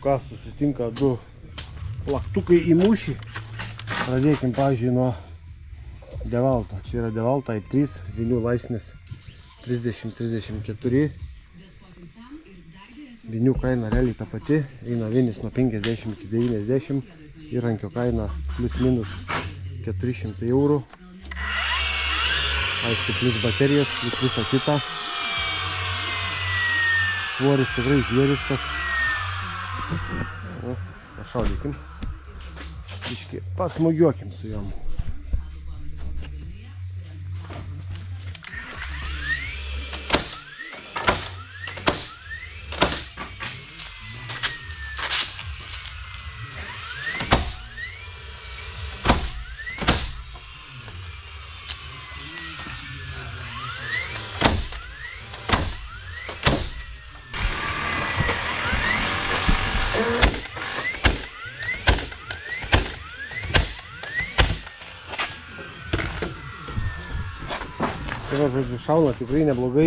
ką susitinka du plaktukai į mūšį. Pradėkim, pavyzdžiui, nuo devalto. Čia yra devalto i3, vinių laipsnis 30-34. Vinių kaina realiai ta pati, eina vinis nuo 50 iki 90, įrankio kaina plus minus 400 eurų. Aišku, plus baterijos, plus visą kitą. Svoris tikrai žvėriškas. Pašaudykim. Biškį pasmugiuokim su jom. Tai va, žodžiu, šauna tikrai neblogai.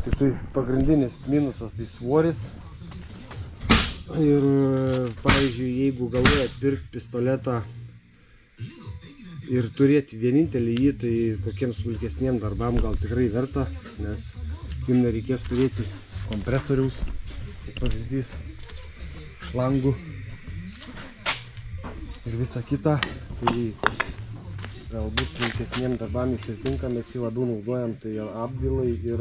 Tik tai pagrindinis minusas tai svoris. Ir pavyzdžiui, jeigu galvojat pirkti pistoletą ir turėti vienintelį jį, tai kokiems smulkesniem darbam gal tikrai verta, nes jums nereikės turėti kompresoriaus, kaip pavyzdys, šlangų ir visa kita. Tai galbūt smulkesniem darbam jis ir tinka, mes jį labiau naudojam tai apdailai ir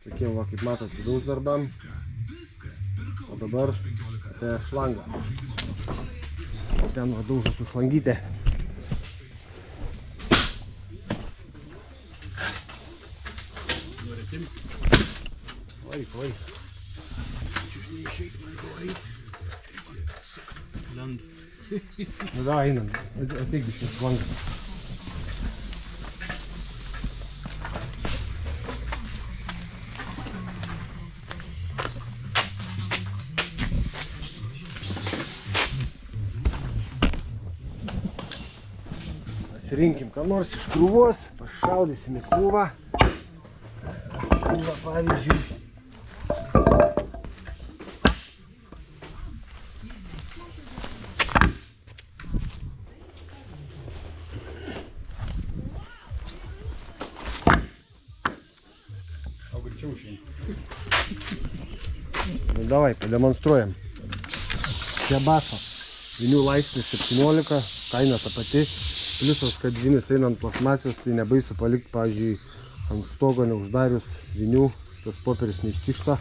tokiem, va, kaip matot, vidaus darbam. O dabar apie šlangą. Ten vadaužu su šlangytė. Oi. Nu da, einam. Ateik biškis šlangą. Pasirinkim ką nors iš krūvos, pašaudysim į krūvą. Krūvą, pavyzdžiui. Nu davai, pademonstruojam. Kebaso. Vinių laipsnis 17, kaina ta pati. Pliusas, kad vinis eina ant plasmasės, tai nebaisu palikti, pavyzdžiui, ant stogo neuždarius vinių, tas popierius neištišta.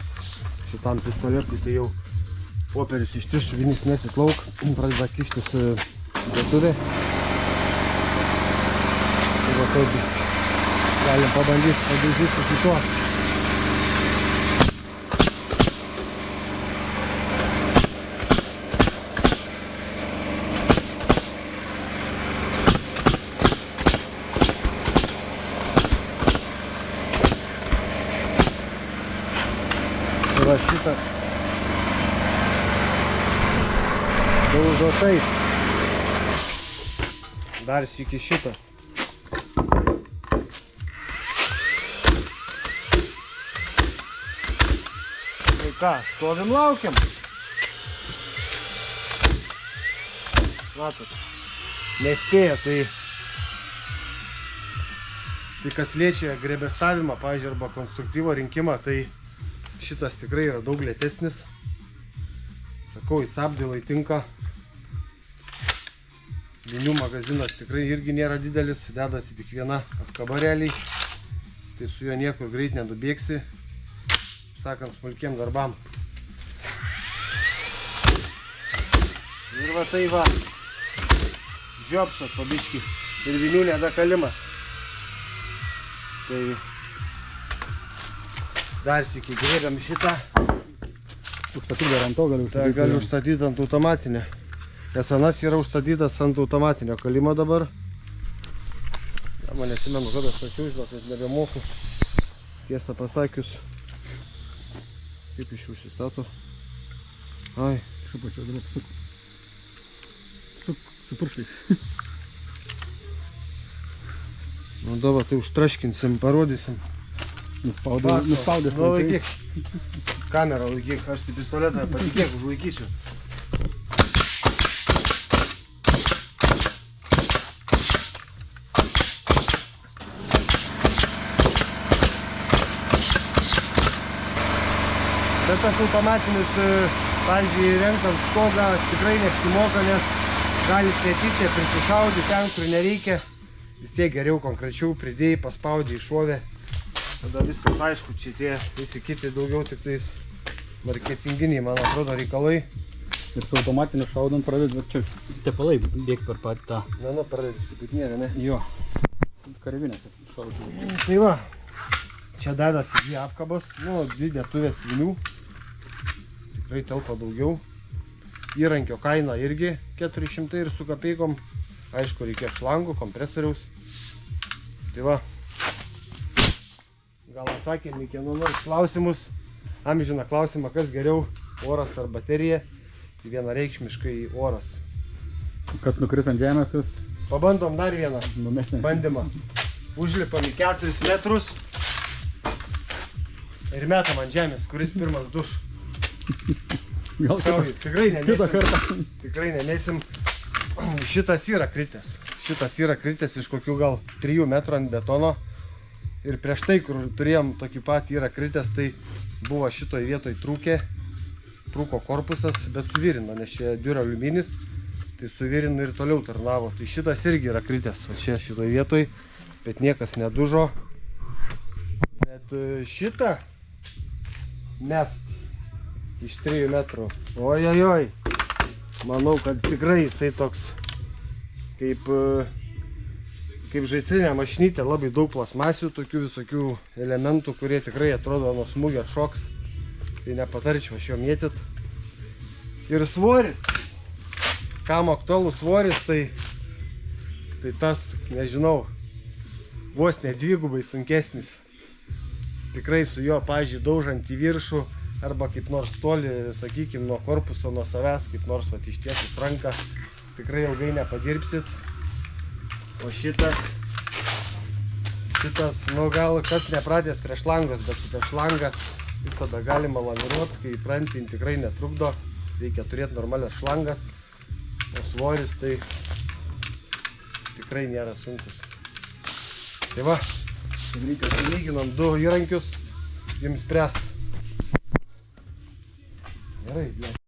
Šitam pistoletui tai jau popierius ištiš, vinis nesiklauk, pradeda kištis dėtuvė. Tai va taip galim pabandyti su tuo. Va šitas daužo taip. Dar sykį šitas. Tai ką, stovim laukiam. Matot, nespėjo, tai kas liečia grebestavimą, pavyzdžiui, arba konstruktyvo rinkimą, tai šitas tikrai yra daug lėtesnis. Sakau, jis apdailai tinka. Vinių magazinas tikrai irgi nėra didelis, dedasi tik viena apkaba realiai. Tai su juo niekur greit nedubėgsi, sakant, smulkiem darbam. Ir va tai va, žiopsat pabiškį ir vinių nedakalimas. Tai dar sykį grėbiam šitą. Užstatyti dar ant to galiu užstatyti? Galiu užstatyti ant automatinę. Nes anas yra užstatytas ant automatinio kalimo dabar. Ja, man nesimenu, kad aš stačiau, žinot, nes nebemoku. Tiesą pasakius. Kaip iš jų užsistato. Ai. Šapačiau, dabar pasuk. Su pirštais. Nu dabar tai užtraškinsim, parodysim. Nuspaudęs. Palaikyk. kamerą laikyk, aš tai pistoletą patikėk, užlaikysiu. Bet tas automatinis, pavyzdžiui, renkant stogą tikrai neapsimoka, nes galit netyčia prisišaudyti ten, kur nereikia. Vis tiek geriau konkrečiau pridėjai, paspaudė, iššovė. Tada viskas aišku, čia tie visi kiti daugiau tik tais marketinginiai, man atrodo, reikalai. Ir su automatiniu šaudant pradėt, bet čia tepalai bėgti per patį tą. Na, pradėti sipitinėlę, ne? Jo. Karavinėse šaudžiu. Tai va, čia dedasi dvi apkabos, nu, dvi dėtuvės vinių. Tikrai telpa daugiau. Įrankio kaina irgi 400 ir su kapeikom. Aišku, reikia šlangų, kompresoriaus. Tai va, gal atsakėm į kieno nors klausimus. Amžiną klausimą, kas geriau, oras ar baterija. Tai vienareikšmiškai oras. Kas nukris ant žemės, kas Pabandom dar vieną numesnė. bandymą. Užlipam į 4 metrus ir metam ant žemės, kuris pirmas duš. Gal Saugiai, tikrai kitą nemesim. kartą. Tikrai nemesim. Šitas yra kritęs. Šitas yra kritęs iš kokių gal 3 metrų ant betono. Ir prieš tai, kur turėjom tokį patį yra kritęs, tai buvo šitoj vietoj trūko korpusas, bet suvirino, nes čia diuraliuminis. Tai suvirino ir toliau tarnavo. Tai šitas irgi yra kritęs, o čia šitoj vietoj, bet niekas nedužo. Bet šitą mest iš 3 metrų. Ojojoj. Manau, kad tikrai jisai toks kaip žaislinė mašinytė, labai daug plasmasių, tokių visokių elementų, kurie tikrai atrodo nuo smūgio atšoks. Tai nepatarčiau aš jo mėtyt. Ir svoris. Kam aktualus svoris, tai tas, nežinau, vos ne dvigubai sunkesnis. Tikrai su juo, pavyzdžiui, daužant į viršų, arba kaip nors toli, sakykime, nuo korpuso, nuo savęs, kaip nors ištiesus ranką, tikrai ilgai nepadirbsit. O šitas, nu gal kas nepratęs prie šlangos, bet prie šlangą visada galima laviruoti, kai prantin tikrai netrukdo, reikia turėti normalias šlangas, o svoris tai tikrai nėra sunkus. Tai va, sulyginom 2 įrankius, jums spręst. Gerai,